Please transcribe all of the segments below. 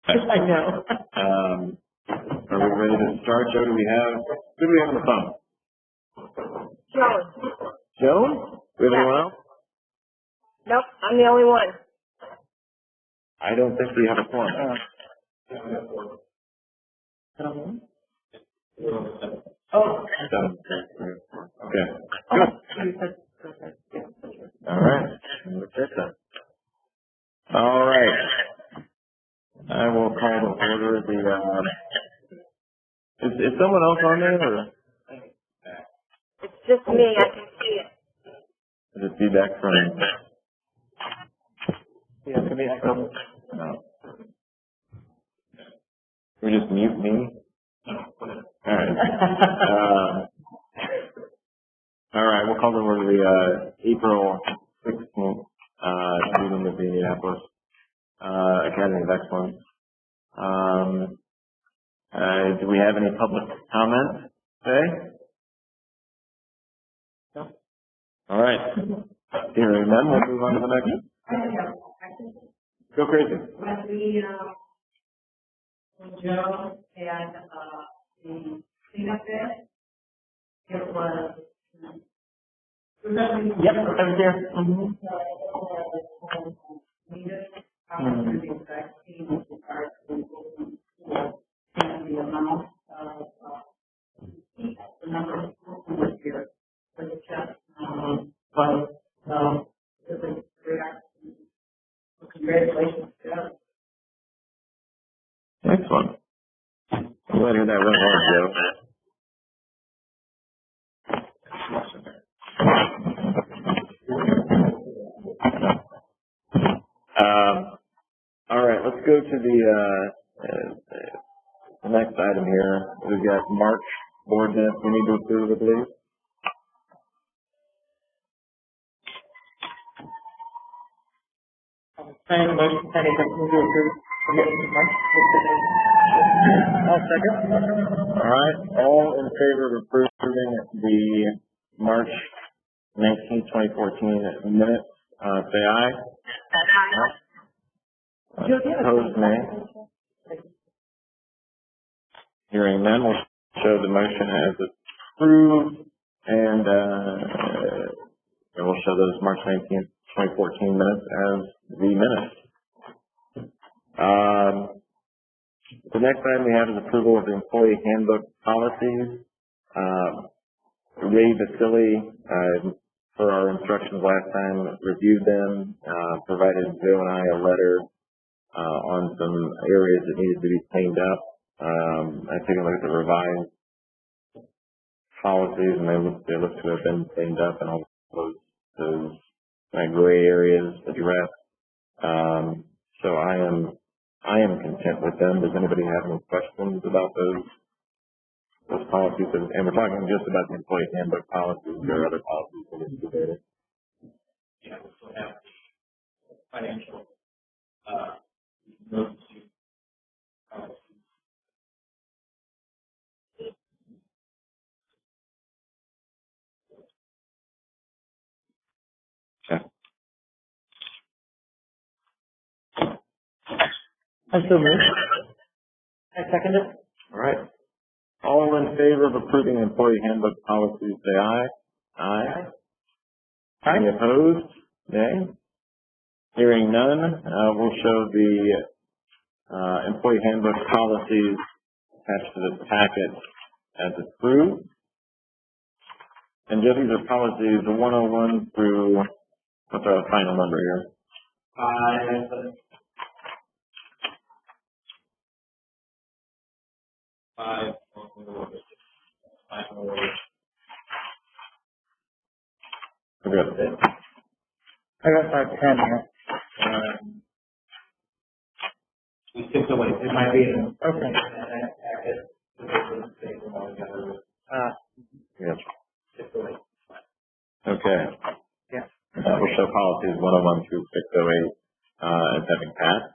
I know. Are we ready to start? Joe, who do we have on the phone? Joan. Joan? Do we have anyone else? Nope, I'm the only one. I don't think we have a quorum. Okay. Good. All right. All right. I will call to order the. Is someone else on there, or It's just me. I can see it. is it feedback from? Yeah, it's gonna be echo. No. We just mute me. All right. All right. We'll call to order the April 16th meeting of the Indianapolis Academy of Excellence. Do we have any public comment today? No. All right. Hearing none, we'll move on to the next. Go crazy. When Joe had the cleanup day, it was. Yep, I was there. Mm-hmm. And the amount of the number of people who were here for the chest was it was great. Congratulations, Joe. Excellent. I'm glad to hear that went well, Joe. All right, let's go to the next item here. We've got March board minutes we need to approve, I believe. Planning motion, planning motion to approve. I'll second. All right, all in favor of approving the March 19th, 2014 minutes, say aye. Opposed, nay. Hearing none, we'll show the motion as approved, and we'll show those March 19th, 2014 minutes as the minutes. The next item we have is approval of the employee handbook policies. Ray Vasili, for our instructions last time, reviewed them, provided Joe and I a letter on some areas that needed to be cleaned up. I took a look at the revised policies, and they look to have been cleaned up, and all those gray areas addressed. So I am content with them. Does anybody have any questions about those policies? And we're talking just about the employee handbook policies. There are other policies that need to be added. Yeah, we still have financial emergency policies. Okay. I still move. I second it. All right. All in favor of approving employee handbook policies, say aye. Aye. Any opposed? Nay. Hearing none, we'll show the employee handbook policies attached to this packet as approved. And Joe, these are policies 101 through, what's our final number here? 5. I got it. I got 510 here. We skipped away. It might be in. Okay. Yes. Skipped away. Okay. Yeah. We'll show policies 101 through 608 as having passed.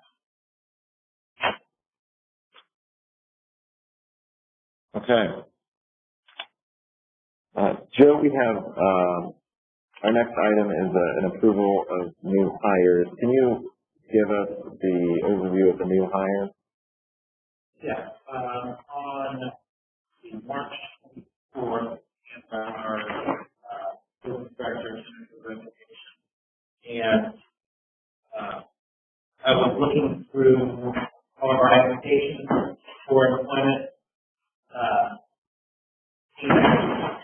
Okay. Joe, we have our next item is an approval of new hires. Can you give us the overview of the new hires? Yeah, on March 24th, our business director sent a presentation, and I was looking through all of our applications for employment, and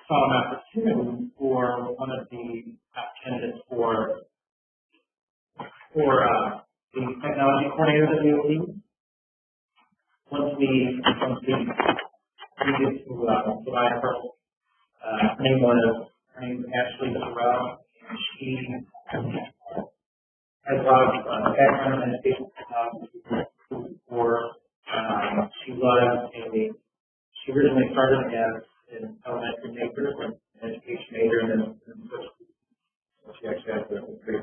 saw an opportunity for one of the candidates for the technology coordinator that we will need. Once we needed to provide her, her name is Ashley Terrell, and she has a lot of background in education technology. She originally started as an elementary major, an education major, and then so she actually has a great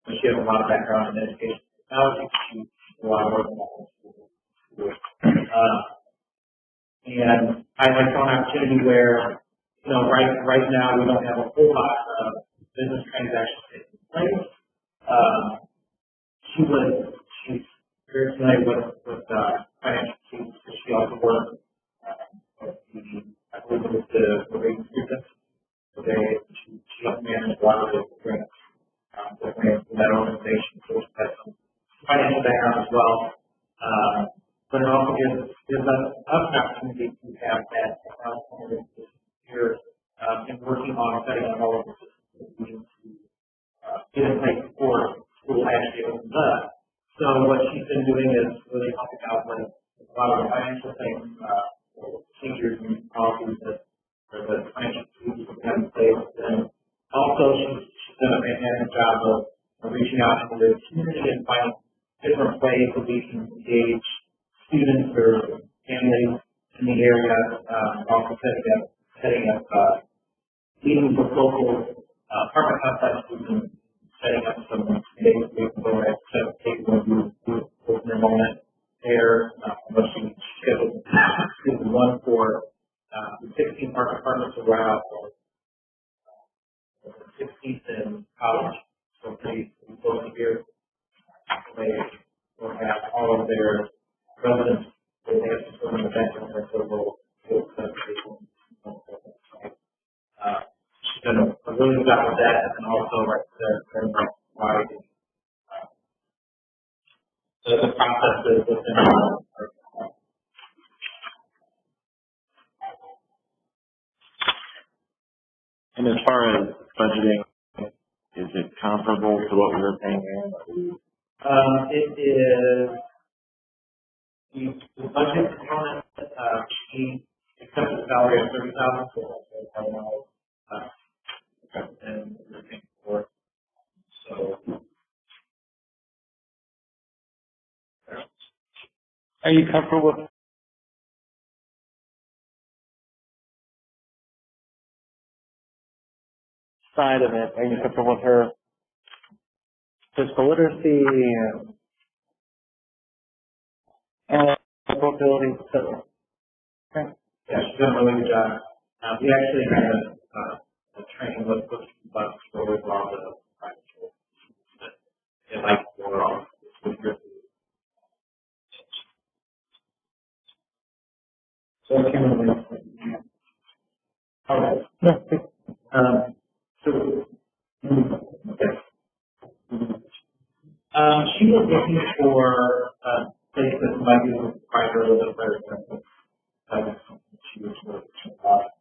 but she has a lot of background in education technology. She a lot of work in that. And I saw an opportunity where, right now we don't have a whole lot of business transactions taking place. She's very familiar with financial teams, because she also worked I believe it was the rating students. So she helped manage a lot of the grants in that organization. So she has some financial background as well. But it also gives us an opportunity to have that here in working on setting up all of the systems we need to get in place before school actually opens up. So what she's been doing is really helping out with a lot of the financial things, procedures and policies that the financial tools we have in place. And also she's done a fantastic job of reaching out to the community and finding different ways that we can engage students or families in the area, also setting up meetings with local apartment complexes and setting up some days we can go and set up tables and do open enrollment there. She scheduled one for the 16 apartments around the 16th in college, so pretty close to here. They will have all of their residents, they have to put in the bench and so we'll set up tables. She's done a really good job with that, and also right there, why the process is within And as far as budgeting, is it comparable to what we were paying here? it is the budget component. She accepted a salary of $30,000, and we're paying for it. So, Are you comfortable with side of it? Are you comfortable with her physical literacy and analytical abilities? Okay. yeah, she's done a really good job. We actually had a training with bus for all the private schools. They like overall. So I can't remember. All right. So, okay. She was looking for a place that might be able to provide her a little bit better benefits. That was something she was really concerned about.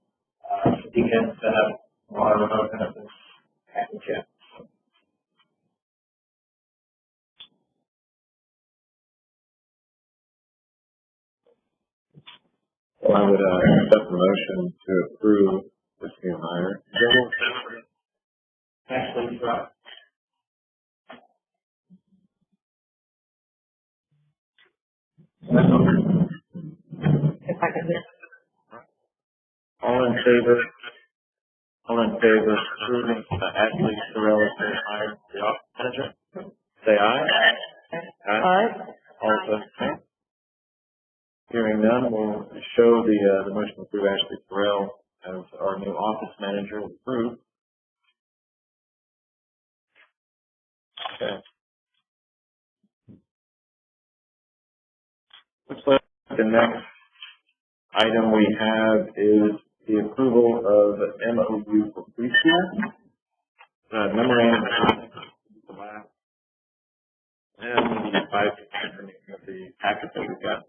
She began to set up a lot of other benefits package yet. Well, I would accept the motion to approve this new hire. Actually, right. If I could just, All in favor? All in favor of approving Ashley Sorrell as the hire for the office manager? Say aye. Aye. All opposed, say. Hearing none, we'll show the motion to approve Ashley Sorrell as our new office manager approved. Okay. Looks like the next item we have is the approval of MOU for preschool. Memorandum of the last, and the 5% information of the packet that we've got.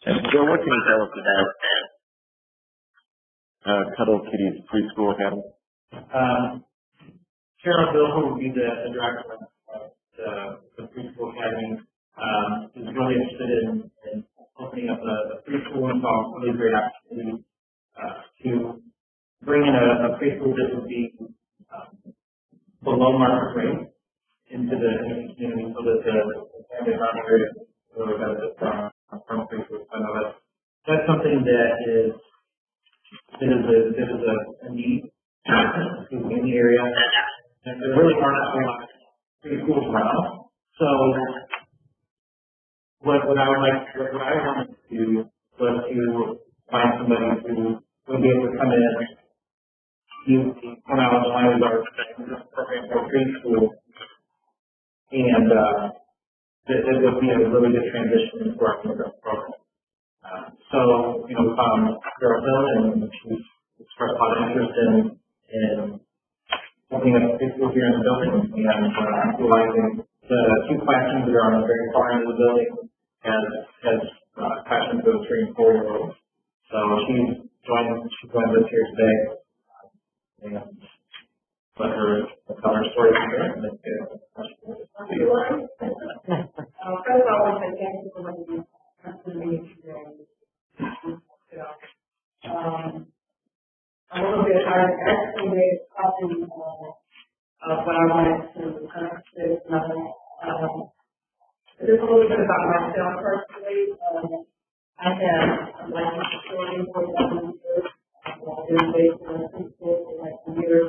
And Joe, what can you tell us about Cuddle Kitty's Preschool Academy? Carol Bill, who will be the director of the preschool academy, is really interested in opening up a preschool and saw a really great opportunity to bring in a preschool that would be below market rate into the community so that the families around here really benefit from preschool. I know that's something that is a need in the area. And there really aren't a lot of preschools around. So what I wanted to do was to find somebody who would be able to come in, use the 1 hour language arts program for preschool, and it would be a really good transition into our immigrant program. So, we found Carol Hill, and she expressed a lot of interest in opening up a preschool here in the building, and utilizing the 2 classrooms that are on the very far end of the building as classrooms for the 3 and 4 year olds. So she joined us here today, and let her tell her story from there. And First of all, I want to say thank you for letting me come to the meeting today. A little bit, I actually made a copy of what I wanted to say tonight. Just a little bit about myself personally. I have like a story for 7 years. I've been based in the preschool for like years.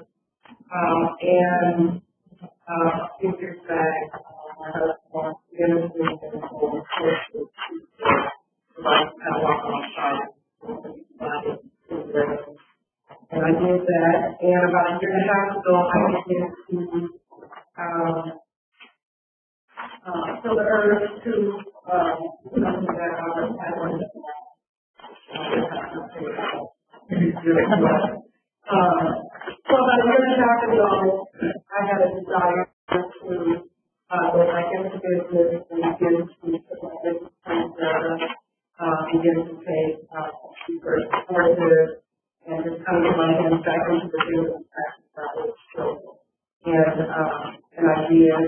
And a few years back, my husband finished and was forced to like kind of walk on the side. And I did that, and about a year and a half ago, I began to feel the urge to something that I wanted to so about a year and a half ago, I had a desire to go back into business and begin to put my business plan together, begin to take very supportive, and just kind of get my hands back into the business practice that was still. And I did,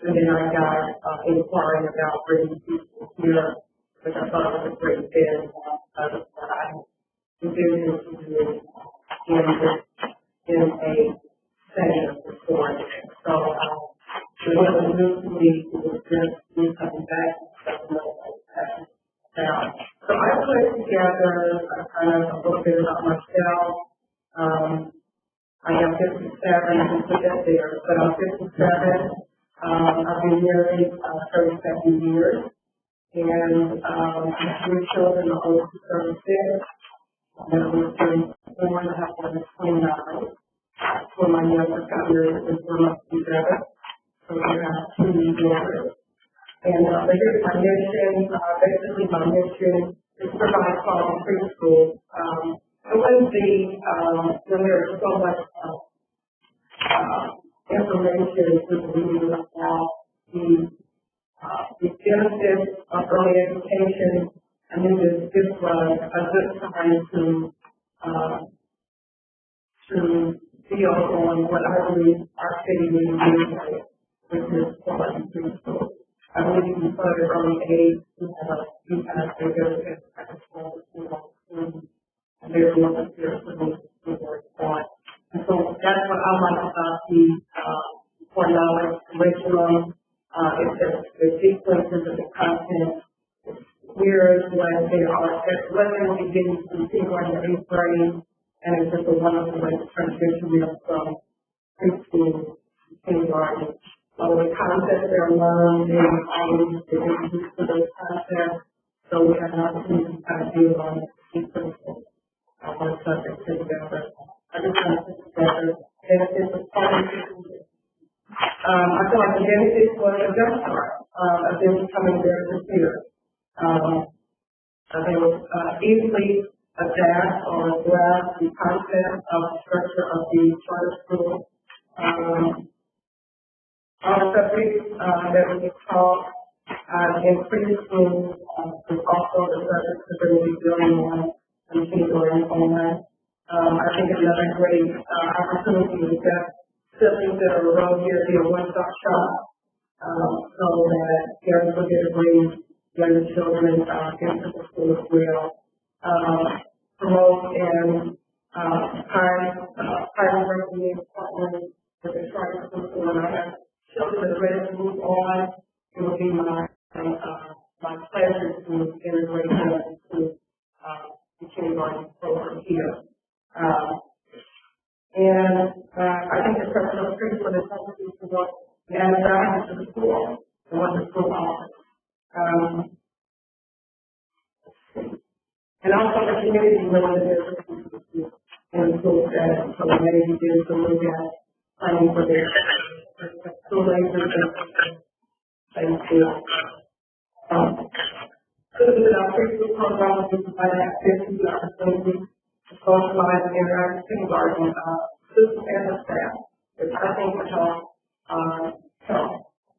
and then I got inquiring about bringing people here, which I thought was a great fit, because I envisioned to do in a setting of support. So it wasn't new to me, it was just me coming back and stuff like that. So I put together kind of a little bit about myself. I am 57, I can put that there, but I'm 57. I've been married 37 years, and I have 3 children, the oldest is 36, and I was 34, and I have one that's 29. So my youngest got married in 4 months together, so we have 2 daughters. And here's my mission. Basically, my mission is to provide quality preschool. It wouldn't be when there's so much information to the media about the benefits of early education. I knew this was a good time to build on what I believe our city needs, which is quality preschool. I believe you can put it early age, you have to go to the school, and there's a lot of seriously work on. And so that's what I like about the core knowledge curriculum. The sequences of the content, whereas when they will be getting to the kindergarten or 8th grade, and it's just a wonderful way to transition them from preschool to kindergarten. The concepts are learned, and always get introduced to those concepts, so we have an opportunity to kind of build on the sequences. one subject to the other. I just want to put together benefits of public. I feel like the benefits was a jumpstart of them becoming there this year. They will easily adapt or grasp the concept of the structure of the charter school. All subjects that we taught in preschool is also the subjects that they will be building on in kindergarten on. I think another great opportunity is that siblings that are around here be a one-stop shop, so that parents will get to bring younger children into the school as well. Promote and hire working partners with the charter school. When I have children that are ready to move on, it will be my pleasure to integrate them into the kindergarten program here. And I think the president of preschool is helping to work and guidance to the school and what the school offers. And also the community willing to in the school setting. So maybe do some look at planning for their school agents and school. Preschool programs to provide activities and opportunities to socialize and interact with kindergarten students and the staff, which I think will help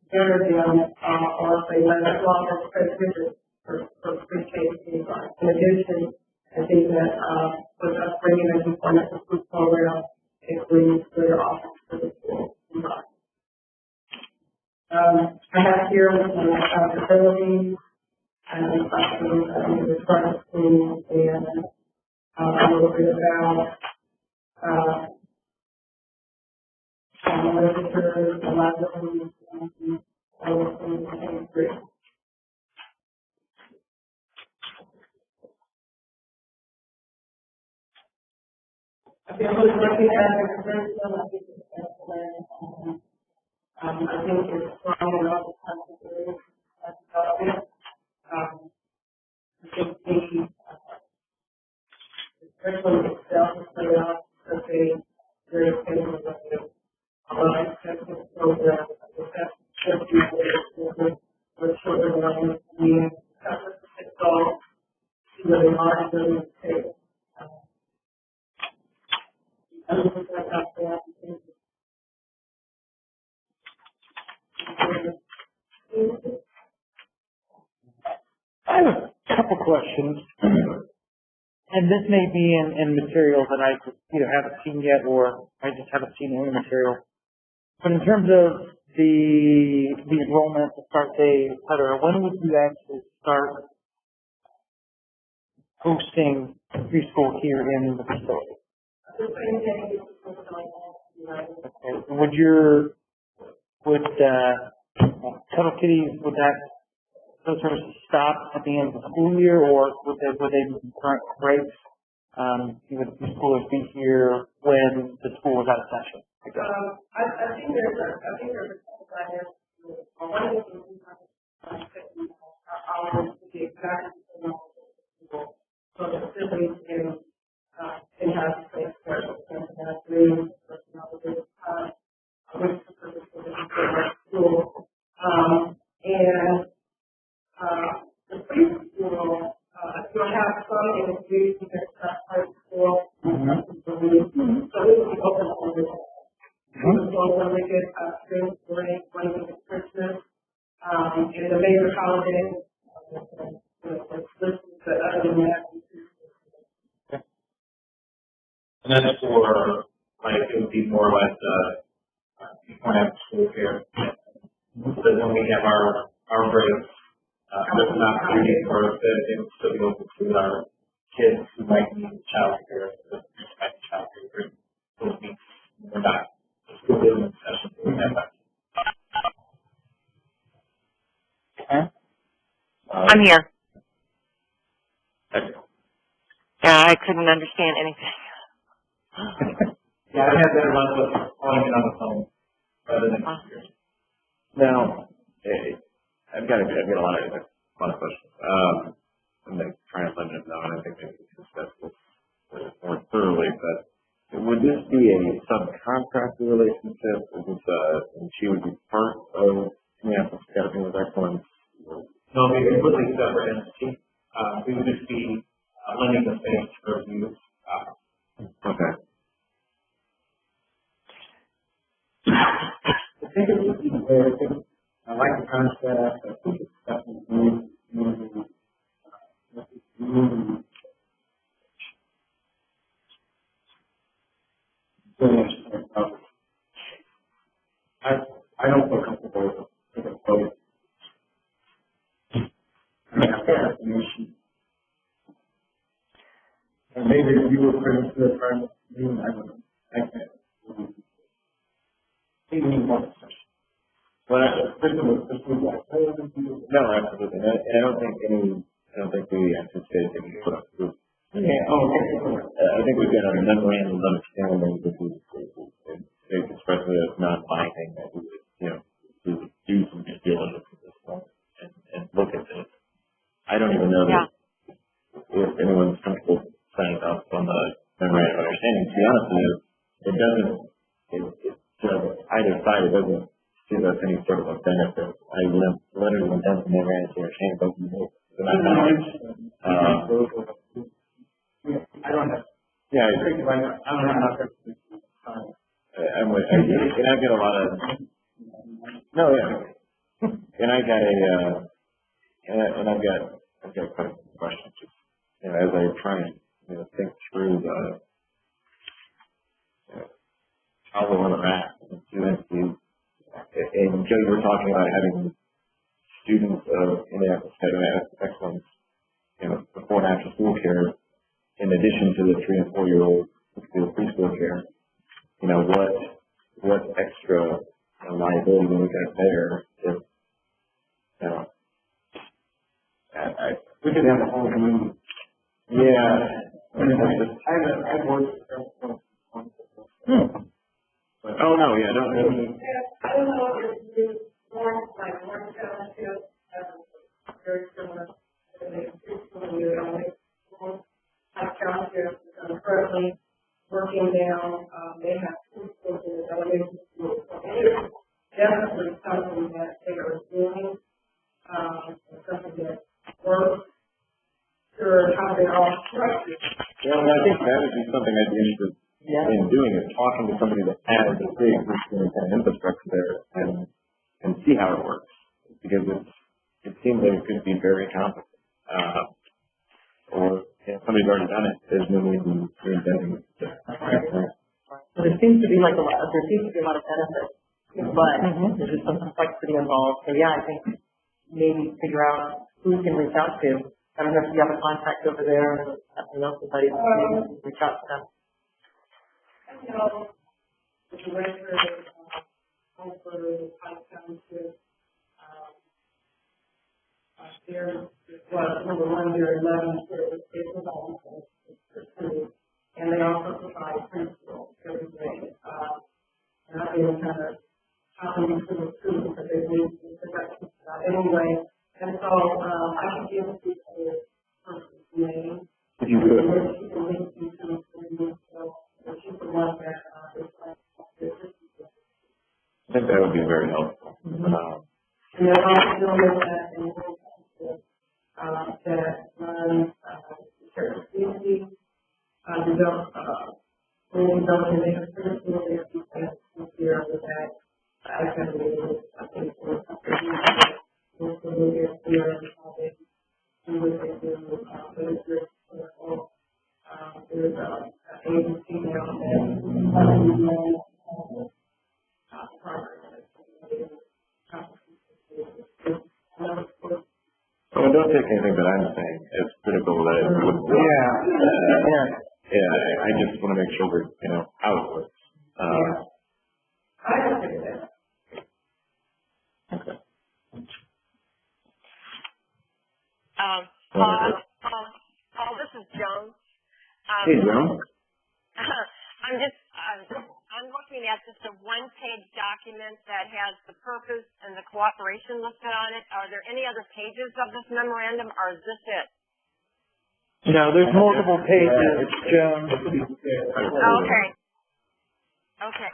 better them or say let us long as prejudice for pre-K to kindergarten. In addition, I think that with us bringing in employment to school program, it brings greater offers to the school. I have here with my facilities and the charter school and a little bit about literature, the libraries, and all of things. I think we're looking at it very well. I think it's excellent. I think it's strong enough to consider it. I think the curriculum itself is laid out as a very favorable technical program. I think that's just for children learning and it's all really hard to take. I have a couple questions, and this may be in material that I just either haven't seen yet or I just haven't seen any material. But in terms of the enrollment, the start date, et cetera, when would you actually start hosting preschool here in the facility? Okay. Would Tuttle Kitties, those services stop at the end of the school year, or would they be concurrent breaks? Would the preschoolers be here when the school was out of session? I think there's a couple of one of the things I want to be exactly so the facilities in-house space where it's have rooms, personnel at this time, which is the school. And the preschool, you'll have some in the community that's high school, so it will be open all the time. So when we get spring break, when we get Christmas, and the major holidays, but other than that, and then for, like, it would be more like you want to have school here. So when we have our breaks, there's an opportunity for us to still be able to our kids who might need child care, child care. Those weeks, we're not school business session. We have that. Okay. I'm here. I couldn't understand anything. Yeah, I had that one with calling it on the phone rather than here. Now, I've got a lot of questions. I'm going to try and let it know, and I think maybe we can discuss this be a subcontractor relationship? Is this, and she would be part of Indianapolis Academy of Excellence? No, it'd be a completely separate entity. We would just be lending the space for use. Okay. I think it would be very good. I like the concept. I think it's definitely I don't feel comfortable with it. I mean, I've got information. And maybe if you were putting to the front, I don't know. I can't. Maybe more discussion. Well, no, absolutely. I don't think we anticipate that we put up with. Yeah. Oh, okay. I think we've got a memorandum of understanding that we especially as not binding that we would do some due diligence at this point and look at this. I don't even know if anyone's comfortable signing up on the memorandum of understanding. To be honest with you, it doesn't. Either side, it doesn't give us any sort of a benefit. I literally went down to memorandum of understanding, but I don't have. Yeah, I don't have and I've got a lot of. No, yeah, and I got and I've got quite a few questions. As I try and think through the how we want to act and students do. And Joe, you were talking about having students of Indianapolis Academy of Excellence, before and after school care, in addition to the 3 and 4 year old preschool care. What extra liability do we got there? If, we could have a whole community. yeah. I've worked Oh no, yeah, don't. I don't know if it's more like one township, very similar to the preschool year, like township, currently working down, they have two schools in the elementary school. So it is definitely something that they are doing, something that works. Sure, how they all structured. Yeah, well, I think that would be something I'd be interested in doing, is talking to somebody that has a pre-existing kind of infrastructure there and see how it works, because it seems like it could be very complicated. Or if somebody's already done it, there's no reason reinventing it. So there seems to be a lot of benefits, but there's just some complexity involved. So yeah, I think maybe figure out who we can reach out to. I don't know if you have a contact over there, or something else, somebody to reach out to them. You know, the director of the township, number one, they're 11 and they also provide preschool every day. And I've been kind of talking to the students that they need to direct anyway. And so I can give you a person's name. If you could. She can link you to the she's the one that is like this. I think that would be very helpful. And they're also doing that in that runs church community, when they have preschool, they have to here with that. I think for a couple of years, they're here and how they do what they do, there's an agency now that Well, don't take anything that I'm saying as critical that it wouldn't work. Yeah, I just want to make sure we're, how it works. I don't think that. Okay. Paul, this is Joan. Hey, Joan. I'm looking at just a one-page document that has the purpose and the cooperation listed on it. Are there any other pages of this memorandum, or is this it? No, there's multiple pages, Joan. Okay. Okay,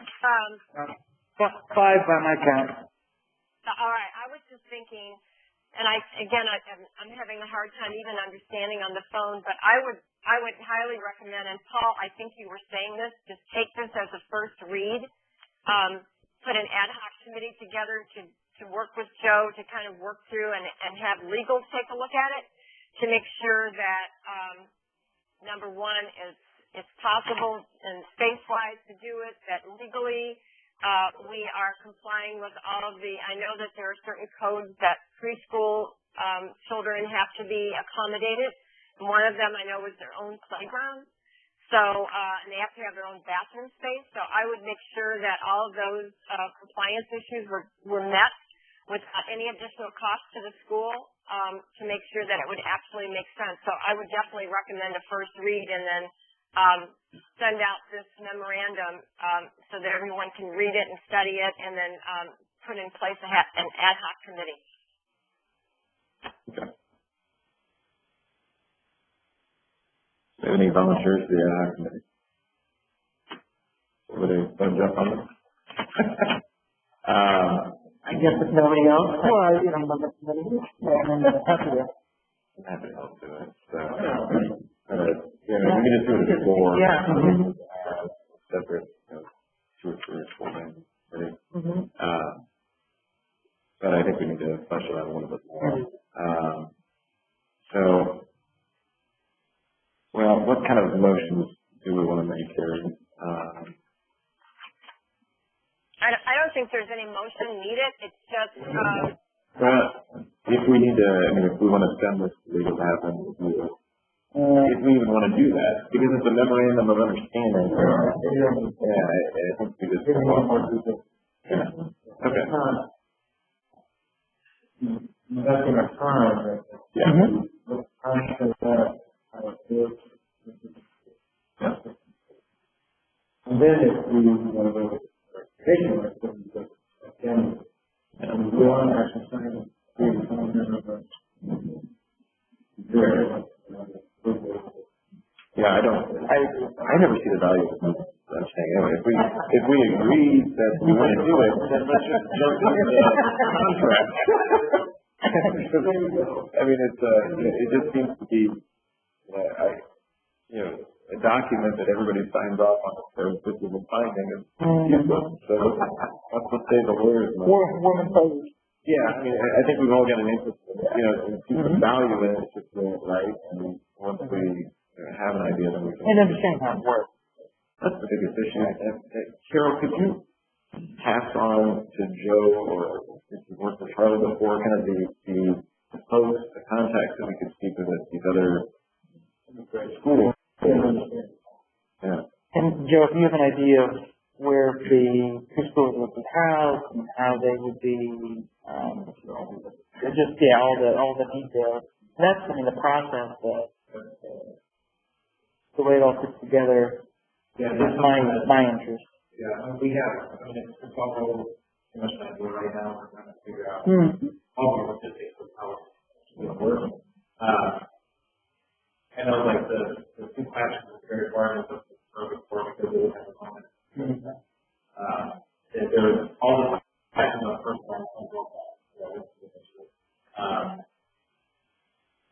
5 by my count. all right, I was just thinking, and I'm having a hard time even understanding on the phone, but I would highly recommend, and Paul, I think you were saying this, just take this as a first read, put an ad hoc committee together to work with Joe to kind of work through and have legal take a look at it to make sure that, number one, it's possible and space-wise to do it, that legally, we are complying with all of the, I know that there are certain codes that preschool children have to be accommodated. One of them I know is their own playground. So, and they have to have their own bathroom space. So I would make sure that all of those compliance issues were met without any additional cost to the school to make sure that it would actually make sense. So I would definitely recommend a first read and then send out this memorandum so that everyone can read it and study it, and then put in place an ad hoc committee. Okay. Do you have any volunteers for the ad hoc committee? Somebody want to jump on this? I guess if nobody else, well, you know, the committee, and then happy to. I'm happy to help do it. So, we can just do it as 4. Yeah. Separate, 2 or 3 or 4 men. Mm-hmm. But I think we need to flesh it out a little bit more. Well, what kind of motions do we want to make here? I don't think there's any motion needed. It's just if we need to, if we want to send this to legal to happen, if we even want to do that, because it's a memorandum of understanding. I think we just want more people. Yeah. Okay. Investing our time. Yeah. And then if we want to taking it, again, and we want to actually sign it. Yeah, I never see the value of this. I'm saying anyway, if we agree that we want to do it, then let's just jump into the contract. It just seems to be, a document that everybody signs off on. So this is a finding is useless. So let's just say the lawyers. Yeah, I think we've all got an interest, in the value in it, just doing it right, and once we have an idea, then we can. And understand how it works. That's the biggest issue. Carol, could you pass on to Joe, or if you've worked with Charlie before, kind of the posts, the contacts that we could speak with at these other schools? Yeah. And Joe, if you have an idea of where the preschoolers would be housed and how they would be, all the details. That's the process that the way it all fits together. Yeah, is my interest. Yeah, we have, it's all too much time to do right now. We're trying to figure out all the logistics of how it's going to work. I know, the 2 classes is very far into the perfect for because we have a moment. There's all the classes on the first one.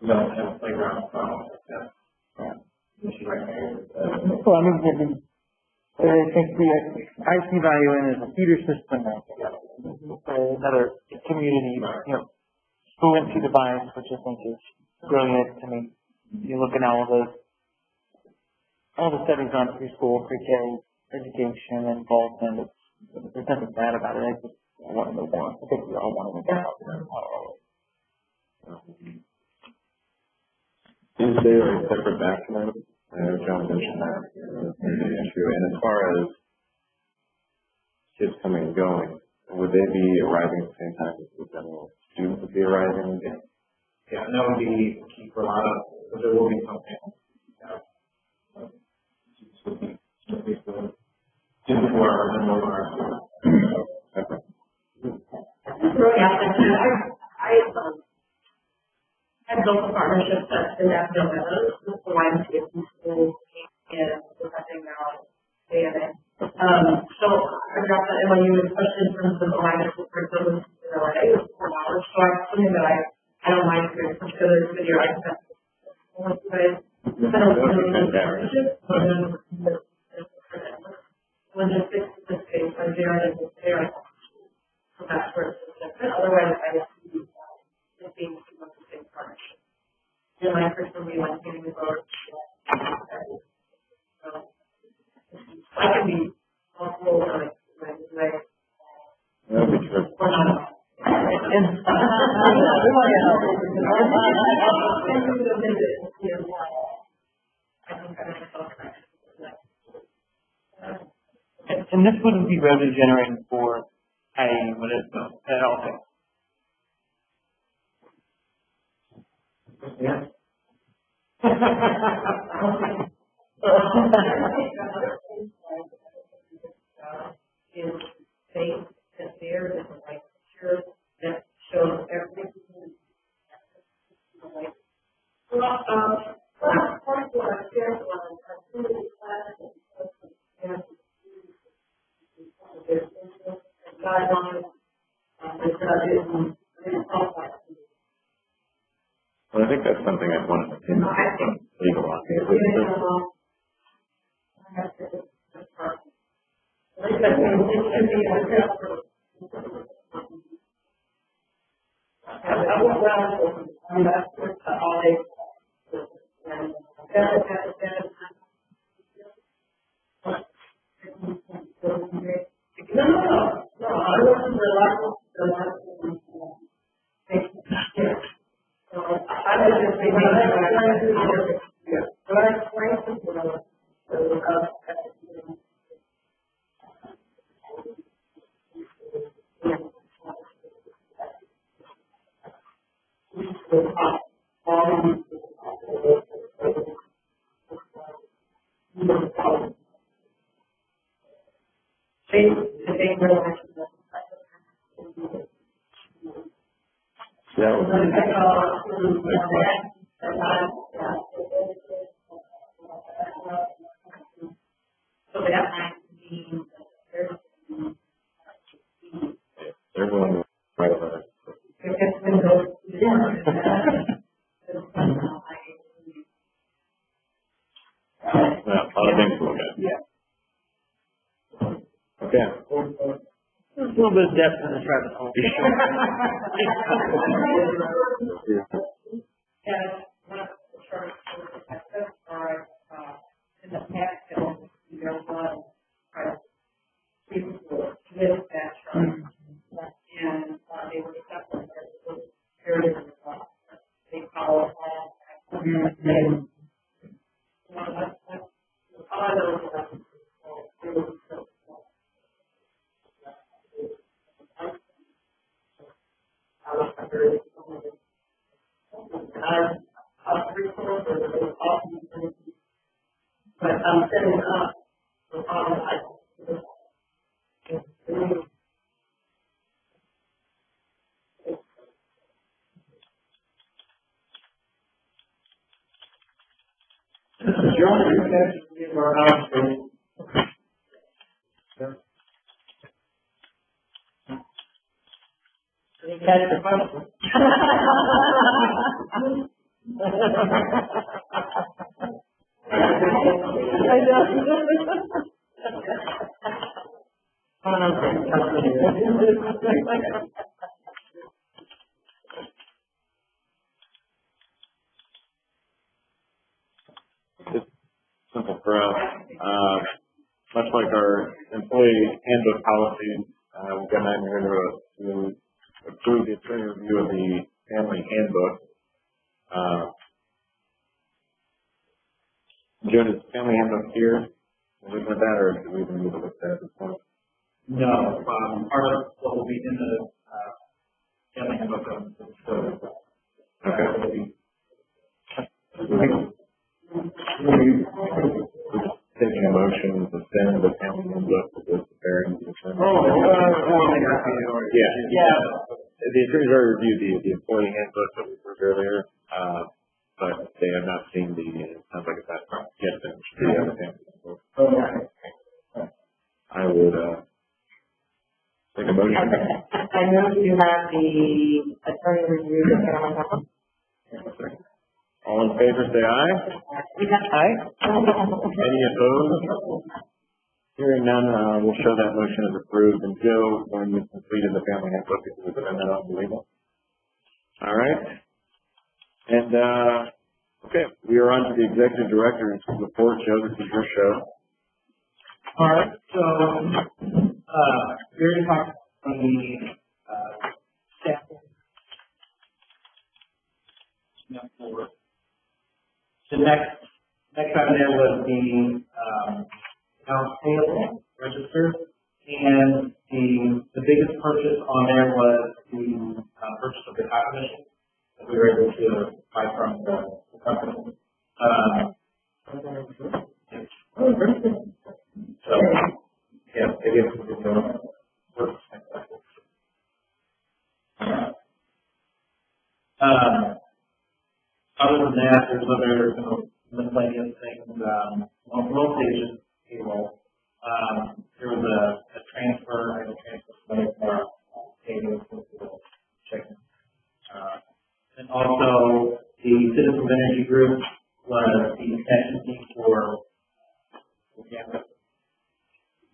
We don't have a playground, so I don't think that's an issue right now. Well, I think I see value in as a feeder system, another community, fluency device, which I think is brilliant to me. You look at all the studies on preschool, pre-K education, involvement. There's nothing bad about it. I want to know more. I think we all want to know more. Is there a separate document? I know John mentioned that the issue. And as far as kids coming and going, would they be arriving at the same time as the general students would be arriving? Yeah, and that would be key for a lot of, but there will be something. I built a partnership that's in that Meadows with the YMCA schools and depending on AMA. So about the MOU, especially in terms of alignment with curriculum in LA, it was 4 hours. So I'm something that I don't mind doing. Put together a video, I can have one way. I don't really need partnerships, but then logistics in this case are there and it's there. So that's where it's different. Otherwise, I just see it being too much the same partnership. And I personally like getting the vote. So I can be helpful or like That'd be true. or not. And this wouldn't be revenue generating for IAE, would it, at all? Yeah. Is safe and there is a like picture that shows everything. Part of what I shared was a really class and guidelines that Well, I think that's something I'd want to see in the legal on here. Everyone right about it. Well, a lot of things to look at. Okay. There's a little bit of depth in this rabbit hole. It's simple for us. Much like our employee handbook policies, we've got 9 here to approve the attorney review of the family handbook. Joan, is the family handbook here? Are we looking at that, or do we even need to look at that at this point? No, part of what will be in the, family handbook of the facility. Okay. Taking a motion to send the family handbook to the preparing the attorney. Yeah. The attorneys already reviewed the employee handbook that we approved earlier, but they have not seen it sounds like it's not yet finished, the other family handbook. I would, motion? I know you have the attorney review the family member. All in favor, say aye. Aye. Any opposed? Hearing none, we'll show that motion as approved. And Joe, when you've completed the family handbook, if you would send that out to legal. All right. And, okay, we are on to the executive director's report. Joe, this is your show. All right, so, we already talked on the, staffing. For the next item there was the, accounts payable register, and the biggest purchase on there was the, purchase of the copy machine that we were able to buy from the company. So, yeah, it is a good work. Other than that, there's other miscellaneous things, mostly it's just payroll. There was a transfer, I had a transfer money for payroll checking. And also, the Citizens Energy Group was the extension fee for the campus.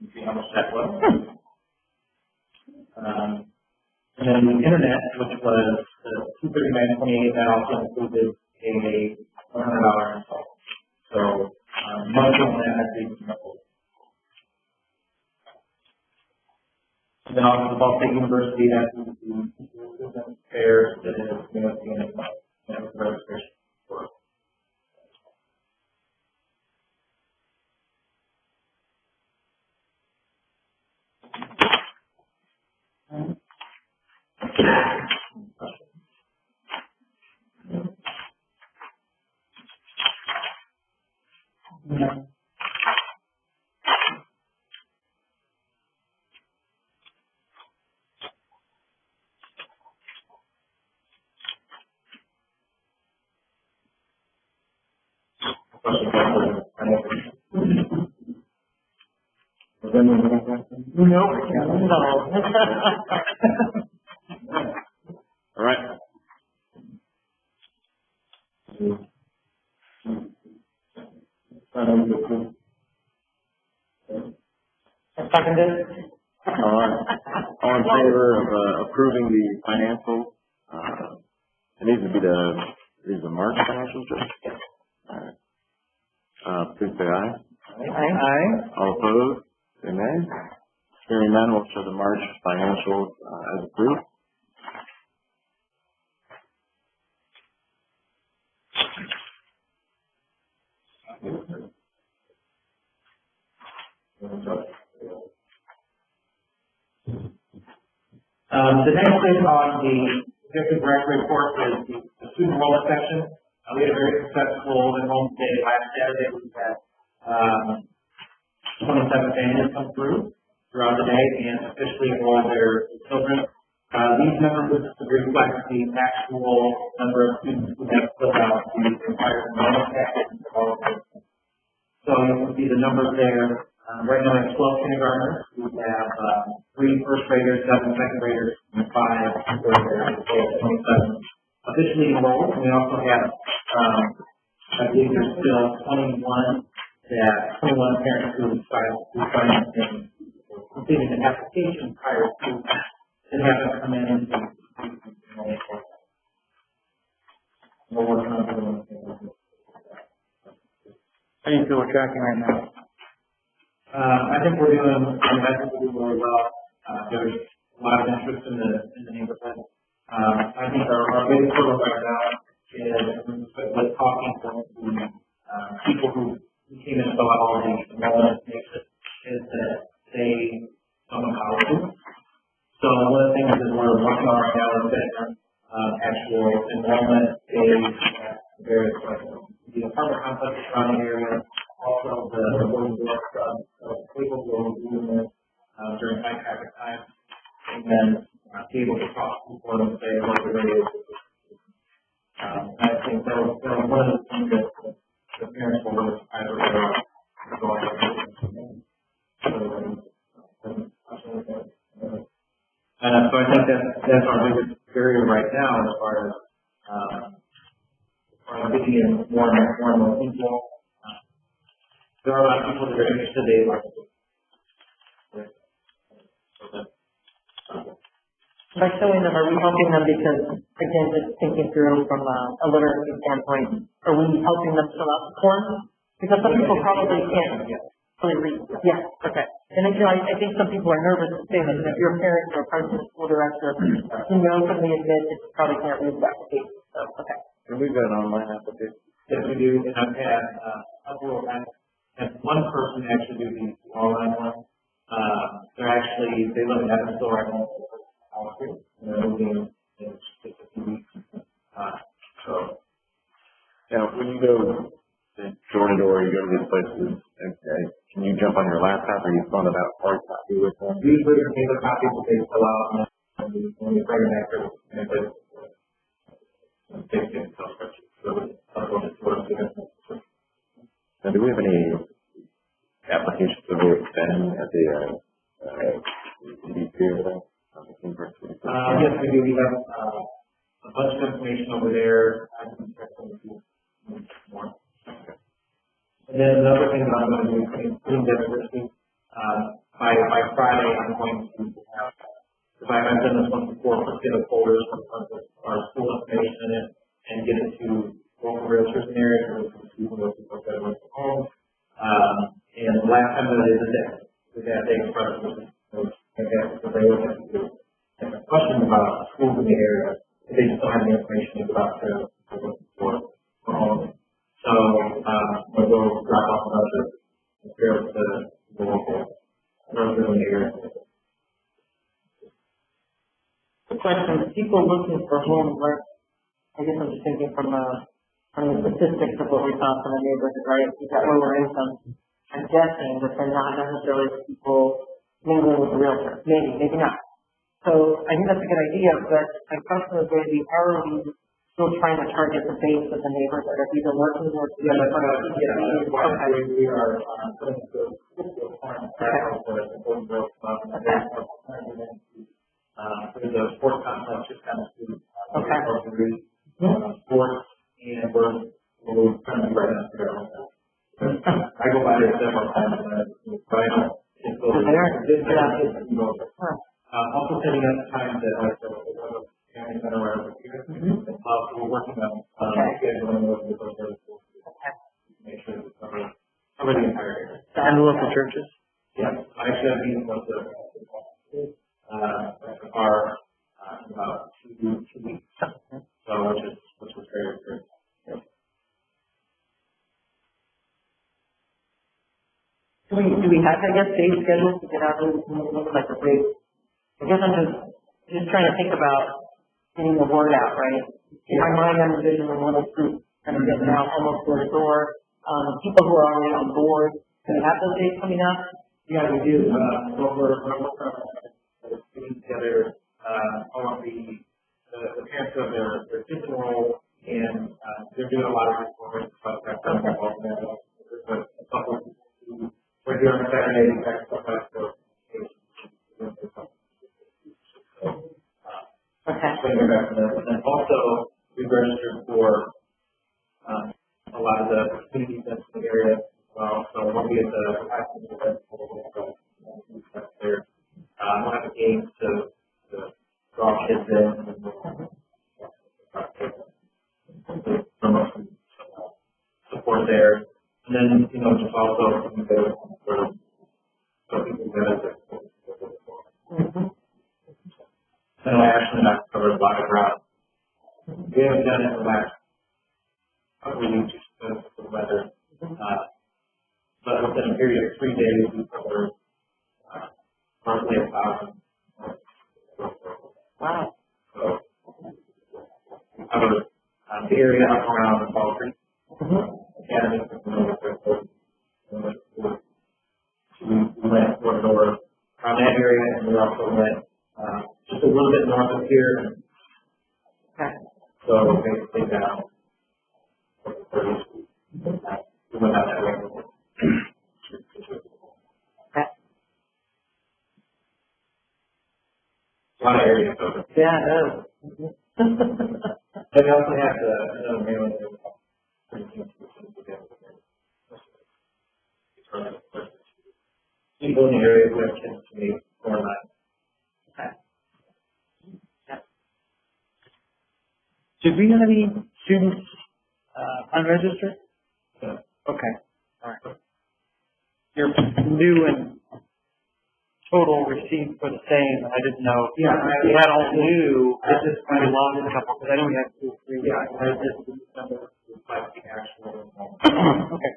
You see how much that was. And then the internet, which was the $239.28, that also included a $100 install. So, most of that has been coupled. And then also the Ball State University has the fair that is, the registration for. No. All right. Seconded. All in favor of approving the financials? It needs to be the March financials, Joe? All right. Please say aye. Aye. All opposed? Say nay. Hearing none, we'll show the March financials as approved. The next thing on the executive director report is the student enrollment section. We had a very successful enrollment day last Saturday. We had 27 families come throughout the day and officially enroll their children. These numbers reflect the actual number of students who have filled out the entire enrollment package. So you can see the numbers there. Right now we have 12 kindergartners. We have 3 first graders, 7 second graders, and 5 third graders. So 27 officially enrolled. And we also have, I believe there's still 21 parents who signed up and completed an application prior to and haven't come in and we're working on doing it. How do you feel we're tracking right now? I think we're doing really well. There's a lot of interest in the neighborhood. I think our biggest hurdle right now is with talking to the people who came in and fill out all the enrollment is that they don't know how to do it. So one of the things is we're working on right now is that actual enrollment days at various the apartment complex surrounding area. Also, the boarding board people will be doing this during high traffic time, and then be able to talk to people and say what the rate is. I think that was one of the things that the parents will really either going getting in more and more people. There are a lot of people that are interested. They like it. By showing them, are we helping them because, again, just thinking through from a literacy standpoint, are we helping them fill out the form? Because some people probably can't fully read. Yeah, okay. And I think some people are nervous to say that if you're a parent or a person, school director, you know, openly admit that you probably can't read that page. So, okay. And we've got online applications. Yes, we do. And I've had one person actually do the online one. They live in Evansville right now. They're moving in just a few weeks. Now, when you go door to door, you go to these places, okay, can you jump on your laptop or you phone it out hard copy with them? Usually they're paper copies that they fill out and we bring them after and they get in Excel spreadsheet. So it's sort of Now, do we have any applications that will extend at the CDP or that? Yes, we do. We have a bunch of information over there. I can check some of you more. And then another thing that I'm going to do is putting diversity. By Friday, I'm going to have, because I've done this once before, put together folders with our school information in it and get it to local realtors in the area, or to people that work from home. And the last time that I did that they expressed questions about schools in the area. They just don't have the information about to look for home. So we'll go drop off a bunch of materials to the local realtors in the area. The question, people looking for homes, right? I guess I'm just thinking from the statistics of what we saw from the neighborhood, right? We've got lower income. I'm guessing that they're not necessarily people mingling with the realtor. Maybe not. So I think that's a good idea, but my question is going to be, are we still trying to target the base of the neighborhood? Have we been working with the other We are putting there's a sports complex just kind of sports, and we're trying to be right up there. I go by there several times, but I don't. Also setting up times that I said, county center right over here. We're working on scheduling those with those make sure that cover the entire area. And the local churches? Yeah, I actually have meetings with about 2 weeks. So which was very good. Do we have, I guess, days scheduled to get out of this look like a break? I guess I'm just trying to think about getting the word out, right? In my mind, I'm envisioning a little group kind of getting out almost door to door. People who are already on board, do we have those days coming up? Yeah, we do. We're putting together all of the parents of their kids enrolled, and they're doing a lot of reforming stuff like that. We're doing Saturday and stuff like that. And also, we registered for a lot of the community events in the area as well. So we'll be at the high school event there. We'll have a game to draw kids in and promote some support there. And then, just also some good for people that I know Ashley and I covered a lot of ground. We haven't done it in the last couple of weeks just because of the weather. But within a period of 3 days, we covered roughly 1,000. Wow. So we covered the area up around the Ball Creek Academy. We went door to door around that area, and we also went just a little bit north of here. Okay. So basically down. We went out that way. Okay. A lot of areas over. Yeah, it is. And we also have another mailing people in the area who have kids to meet or not. Okay. Yeah. Did we have any students, unregistered? So, Okay, all right. Your new and total receipts were the same. I didn't know. Yeah, We had all new. It's just kind of lost a couple because I know we had 2 or 3. yeah, this number reflects the actual. Okay.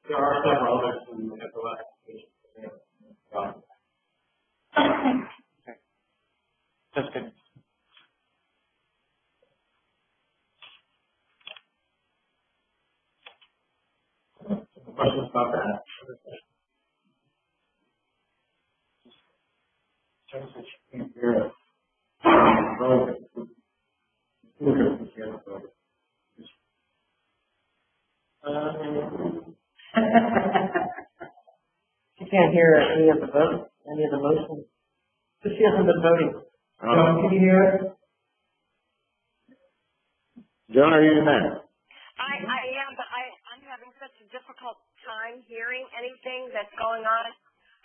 There are several others who have a lot of applications. Okay. That's good. Questions about that? She can't hear any of the votes, any of the motions. So she hasn't been voting. John, can you hear it? Joan, are you in there? I am, but I'm having such a difficult time hearing anything that's going on.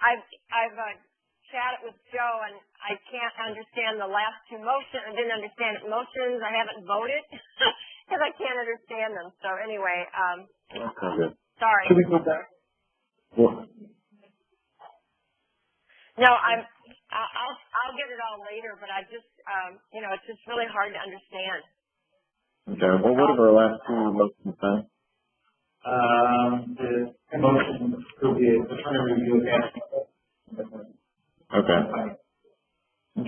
I've chatted with Joe, and I can't understand the last 2 motions. I didn't understand motions. I haven't voted because I can't understand them. So anyway, Okay, good. sorry. Should we go back? Well, No, I'll get it all later, but I just, it's just really hard to understand. okay, well, what have our last 2 motions been? The motion to be attorney review again. Okay.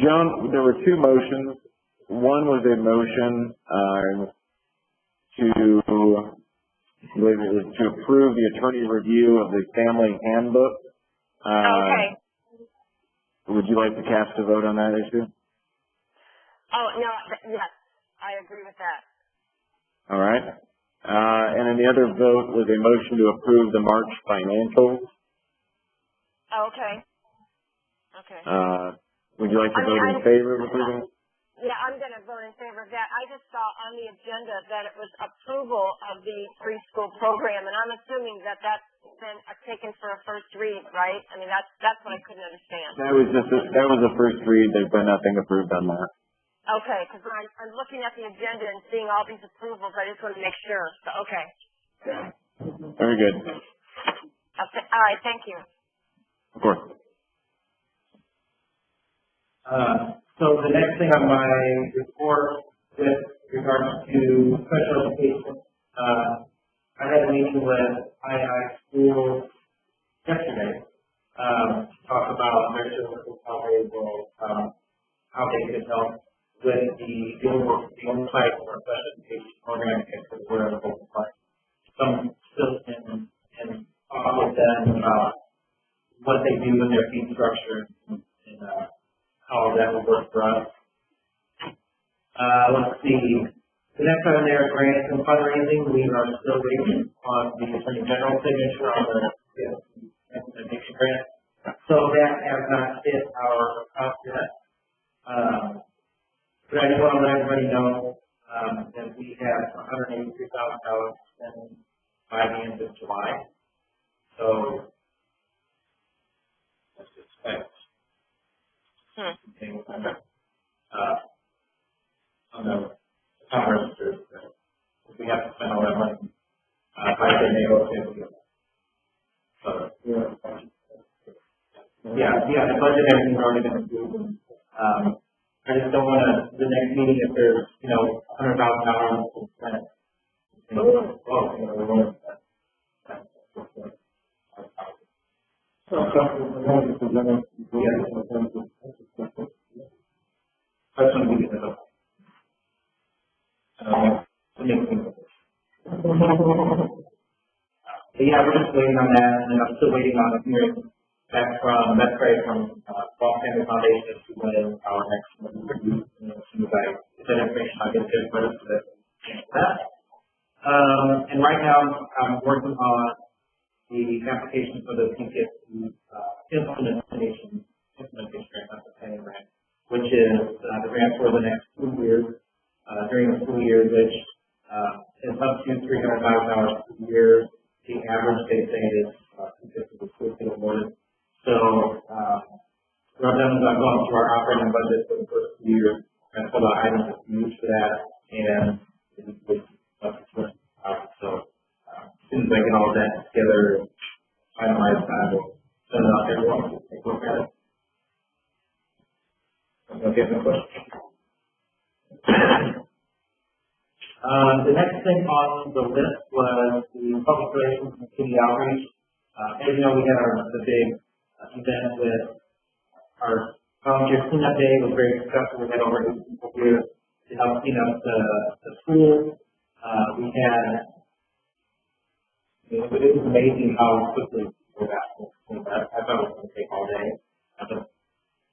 Joan, there were 2 motions. One was a motion to approve the attorney review of the family handbook. Okay. Would you like to cast a vote on that issue? Oh, no, yes, I agree with that. All right. And then the other vote was a motion to approve the March financials. Okay. Okay. Would you like to vote in favor of approving it? Yeah, I'm going to vote in favor of that. I just saw on the agenda that it was approval of the preschool program, and I'm assuming that that's been taken for a first read, right? I mean, that's what I couldn't understand. That was a first read. There's been nothing approved on that. Okay, because I'm looking at the agenda and seeing all these approvals. I just want to make sure. So, okay. Very good. Okay. All right, thank you. Of course. So the next thing on my report with regards to special education, I had a meeting with II schools yesterday, to talk about their services, how they will, how they could help with the oversight for special education program and for where the local part. Some still in talk with them about what they do in their fee structure and how that will work for us. Let's see. The next item there is grants and fundraising. We are still waiting on the Attorney General's signature on the implementation grant. So that has not hit our account yet. But I just want to let everybody know that we have $183,000 spent by the end of July. So let's expect things on the account registers. We have to spend all that money by the negotiation. So yeah, the budget everything's already been approved. I just don't want to, the next meeting, if there's, $100,000 to spend. We won't. That's when we get it up. Yeah, we're just waiting on that, and then I'm still waiting on hearing back from Medpray from Ball Family Foundation to when our next review. As soon as I get that information, I'll get it credit for that. And right now, I'm working on the application for the PTSD implementation grant, not the planning grant, which is the grant for the next 2 years, during the school year, which is up to $300,000 per year. The average, they say, is $250 the school can award. So, what I've done is I've gone through our operating budget for the first year and pulled out items that we use for that, and it's so as soon as I get all that together, finalized, I will send it out to everyone to take a look at it. I'm going to get the question. The next thing on the list was the public relations and city outreach. As you know, we had the big event with our volunteer cleanup day. It was very successful. We had over 80 people here to help clean up the school. We had, it was amazing how quickly we got cleaned up. I thought it was going to take all day. But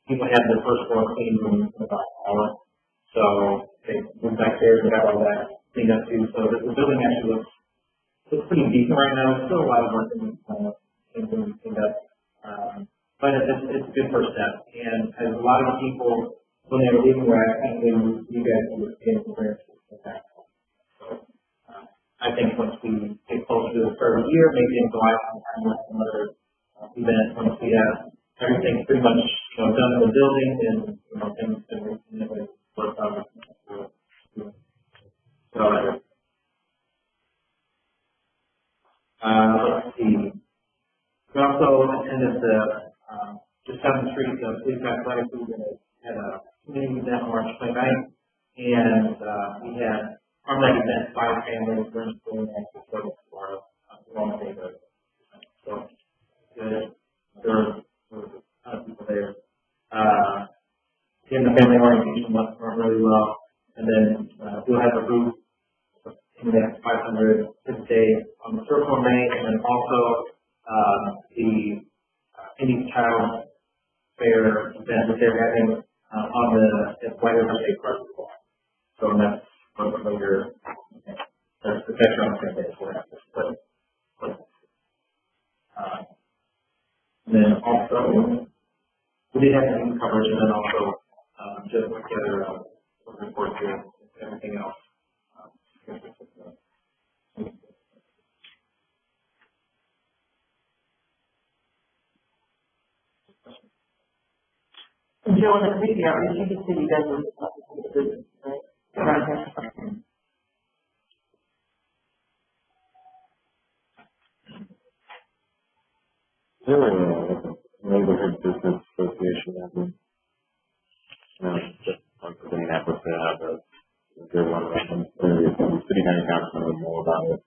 people had their first floor cleaned in about an hour. So they went back there and got all that cleaned up too. So the building actually looks pretty decent right now. It's still a lot of work in cleaned up. But it's a good first step. And as a lot of people, when they were leaving, I think you guys would be able to that. So I think once we get closer to the start of the year, maybe in July, sometime with some other event, once we have everything pretty much done in the building and things can really work out. So let's see. We also attended the just down the street, the police athletic group had a community event on March 29th, and we had from that event 5 families were in school and actually service for a long day. So there were a ton of people there. Again, the family orientation went really well, and then we'll have a booth in the next 500 this day on the circle lane, and then also the Indian Child Fair event that they're having on the White River State Park as well. So that's a little bit later. That's the picture I'm going to get for after. And then also, we did have some coverage, and then also just put together a report here and everything else. And Joe, in the community outreach, you can see you guys are business, right? Around here. There were a neighborhood business association that we, just like for Indianapolis, they have a good one of them. The city county council knows more about it.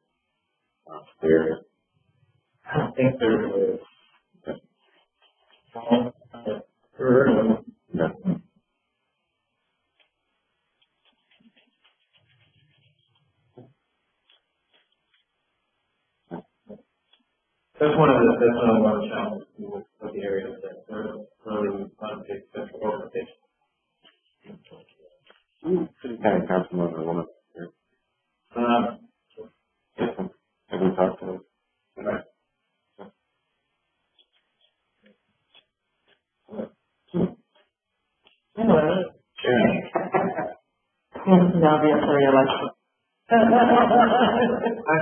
There. I don't think there is. Yeah. That's one of the challenges with the areas that are really big central organizations. City county council knows a woman here. Have we talked to them? Right. Anyway. Yeah. Now be up for re-election. I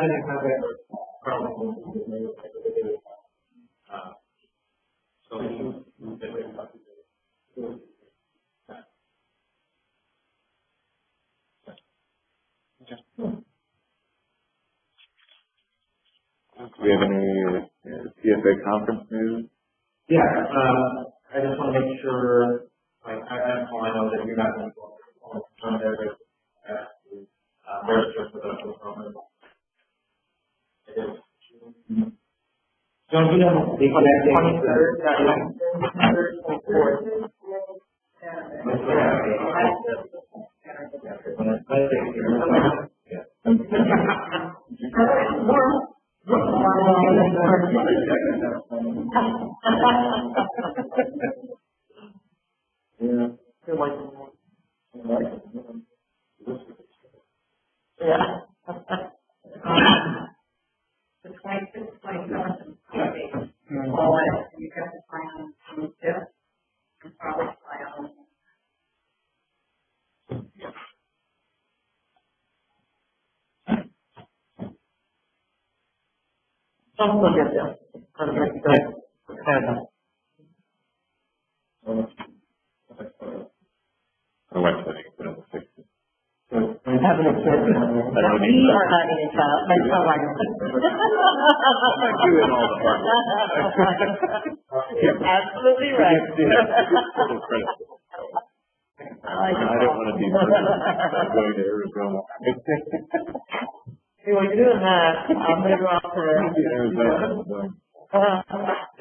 didn't have that problem with me. So Do we have any CFA conference news? yeah, I just want to make sure, I know that you're not going to turn there, but register for the conference. Don't you know the exact date? 23rd, 24th. Yeah. Yeah. The 26th, 27th, and 28th. All that, you have to sign on the 25th, and probably sign on. Sounds so good, yeah. having a kid. We are not in a child. My son like Doing all the hard work. You're absolutely right. I don't want to be going to Arizona. Hey, while you're doing that, I'm going to go out to Arizona.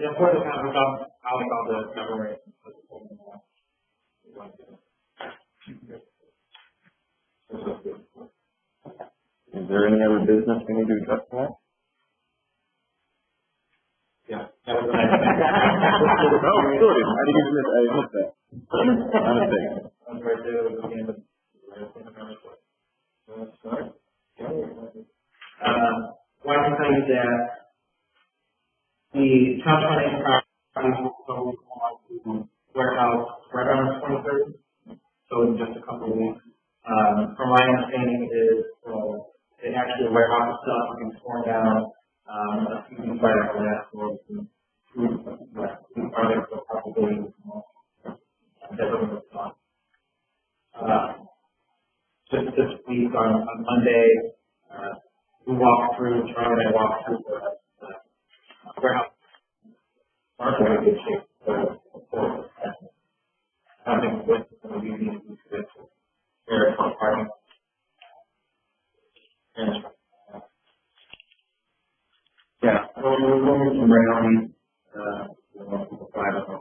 Yeah, for the kind of out of the government. Is there any other business we need to address tonight? Yeah. Oh, good. I missed that. Not a thing. I'm right there at the end of one can tell you that the top funding property will go on to warehouse right around the 23rd, so in just a couple of weeks. From my understanding is the actual warehouse itself has been torn down. A few weeks right after that, so food products will probably just this week on Monday, we walked through, Charlie and I walked through the warehouse. Market in good shape. I think with some of you need to get very fun party. Yeah, we're going some round, people five of them.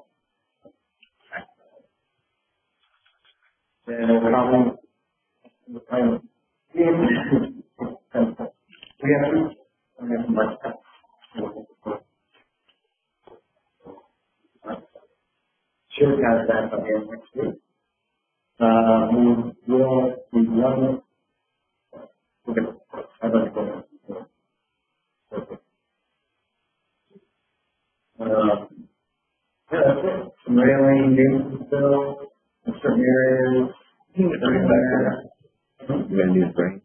And probably, we have some much stuff. Should have that again next week. We run, okay, I'd like to go. Yeah, that's it. Some railing, new still, in certain areas. You're going to need a break.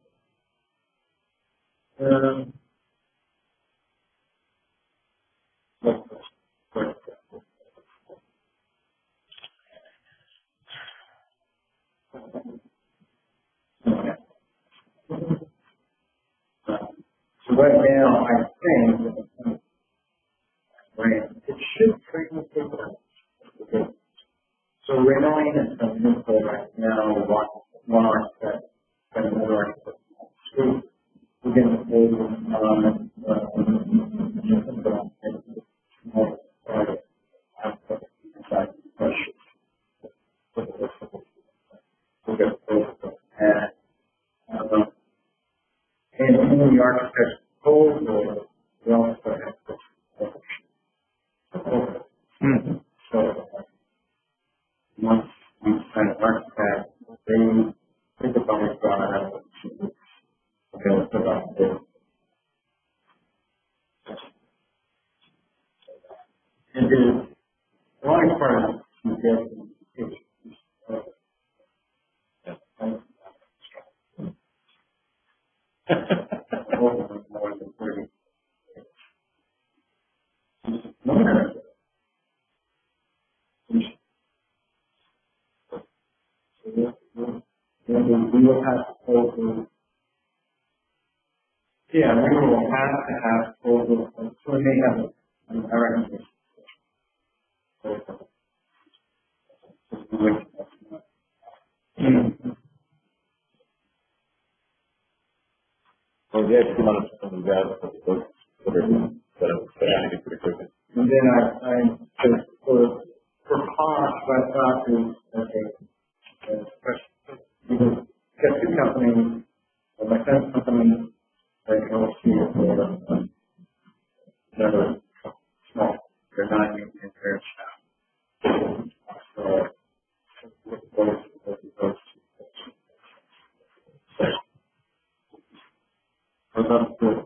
So right now, I think it should frequently work. So railing is some new code right now, one architect, and another architect. So we're getting and in the architect's proposal, we also have so once we sign an architect, they think about it, about it. And the only part you get is more than 30. We will have proposals. Yeah, we will have to have proposals. So we may have a recommendation. Well, yeah, if you want to come together, pretty quickly. And then for cost, what I thought is, okay, get two companies, my friend's company, like LC for another small, they're not even in their staff. So, that's good.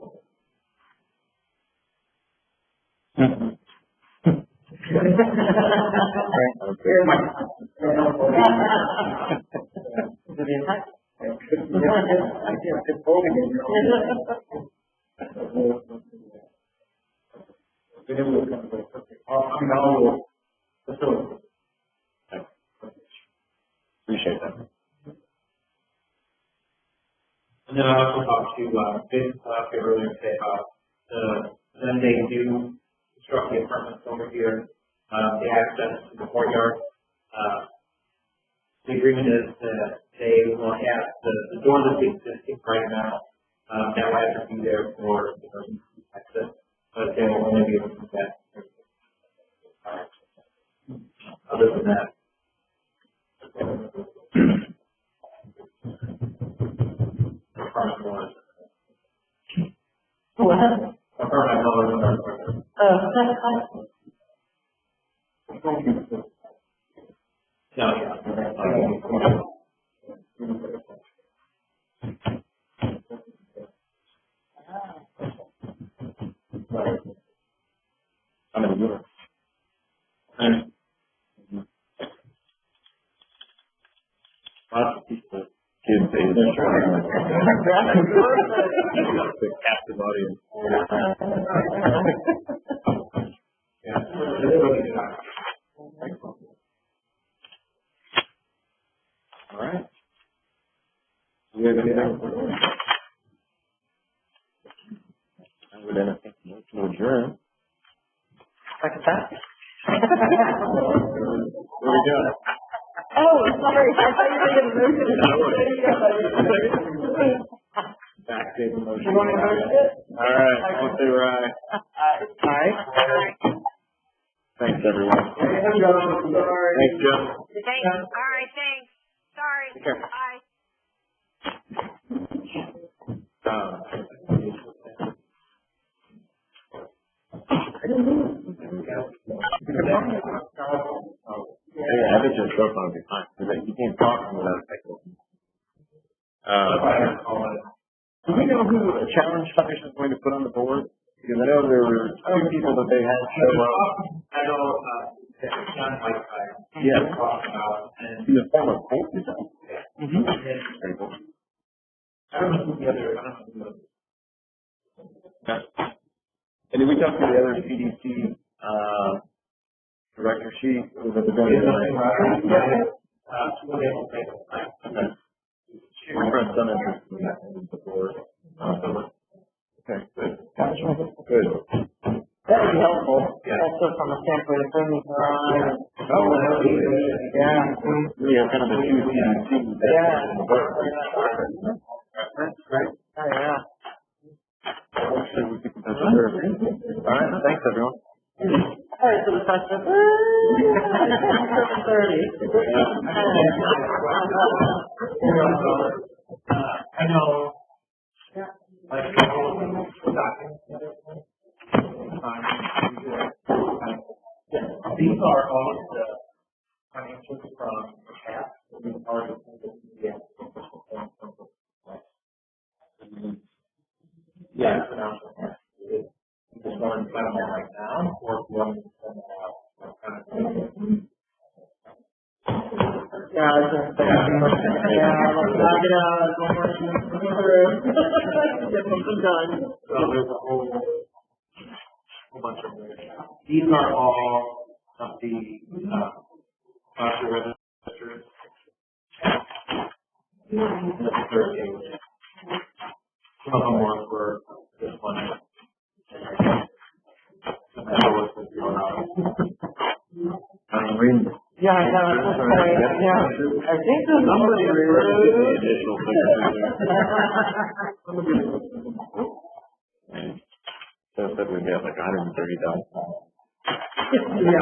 Appreciate that. when they do construct the apartments over here, the access to the courtyard, the agreement is that they will have the door that's existing right now, that will have to be there for the emergency access, but they will only be able to do that. Other than that, I'm gonna do it. Lots of people, kids, age, captive audience. All right. Do we have anything? I would entertain a motion to adjourn. Second that. What are we doing? Oh, sorry. I thought you were going to move it. Backstage motion. You want to motion it? All right. All in favor, aye. Aye. Thanks, everyone. Thanks, Joe. Thanks, Joe. Thanks. All right, thanks. Sorry. Take care. Bye. Hey, I bet your cell phone will be fine. Because you can't talk without a technical. Do we know who a challenge foundation is going to put on the board? Because I know there were two people that they had show up. I know, John White, Yeah. and In the form of quote, is that? Mm-hmm. Very cool. I don't know who the other, I don't know who the other. And did we talk to the other CDC, director? She was at the building. Okay. She expressed some interest in that before. Okay, good. Good. That would be helpful. Also from a standpoint of bringing her on. Oh, absolutely. Yeah. Yeah, kind of the two CDC. Yeah. Right. Oh, yeah. So we keep in touch with her. All right, thanks, everyone. All right, so the question. 7:30. I know, like, these are all of the financials from the past. These are the things that we get. Yeah. You just want to send them out right now, or if you want to send them out, kind of. Yeah, let's knock it out. Get something done. So there's a whole bunch of them. These are all of the voucher registers. This is 13. Some of them were for this one. Yeah, I know. It's just like, yeah. I think the number is So it said we'd have like 130,000. Yeah.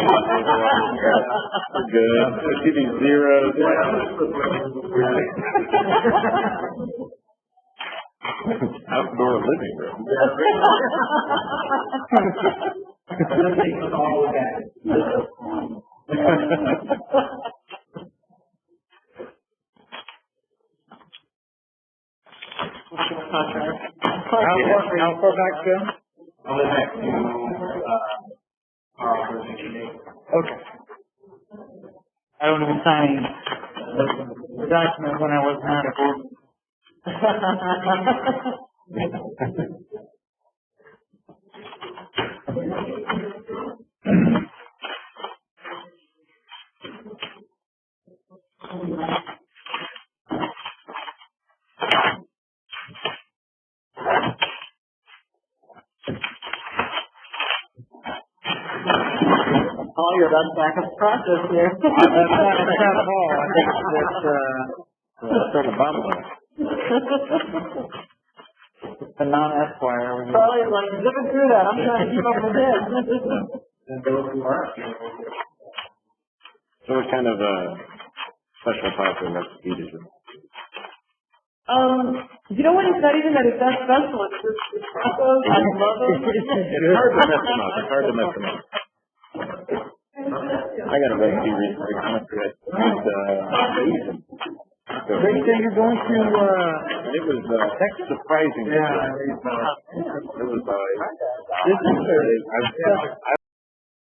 We're good. I see these zeros. Outdoor living room. How far back, Jim? I'll go back to our presentation. Okay. I don't even sign the document when I was not a board. Paul, you're about to back up the process here. That's not Paul. I think that's sort of bump. the non-Esquire. Charlie is like, zipping through that. I'm trying to keep up with this. And those who aren't. So what kind of special sauce or recipe is it? You know what? It's not even that it's that special. It's just tacos. I love them. It's hard to mess them up. It's hard to mess them up. I got a recipe recently. Great thing you're going to, it was surprising. yeah. It was This is, I